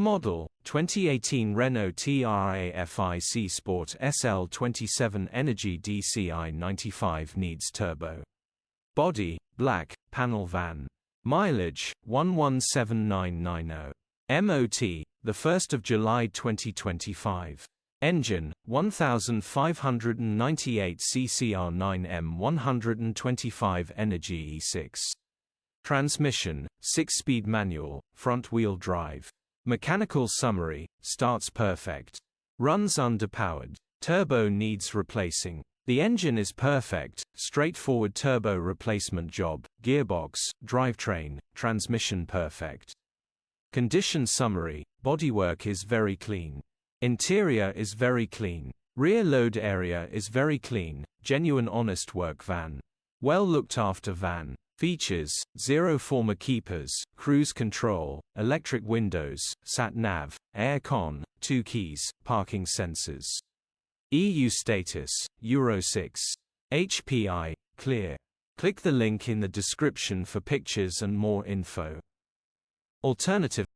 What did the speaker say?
Model: 2018 Renault Trafic Sport SL27 Energy dCi 95 needs turbo. Body: black, panel van. Mileage: 117990. MOT: the 1st of July 2025. Engine: 1598 CCR9M 125 Energy E6. Transmission: 6-speed manual, front-wheel drive. Mechanical summary: starts perfect. Runs underpowered. Turbo needs replacing. The engine is perfect, straightforward turbo replacement job, gearbox, drivetrain, transmission perfect. Condition summary: bodywork is very clean. Interior is very clean. Rear load area is very clean, genuine honest work van. Well looked after van. Features: 0 former keepers, cruise control, electric windows, sat-nav, air-con, 2 keys, parking sensors. EU status: Euro 6. HPI, clear. Click the link in the description for pictures and more info. Alternative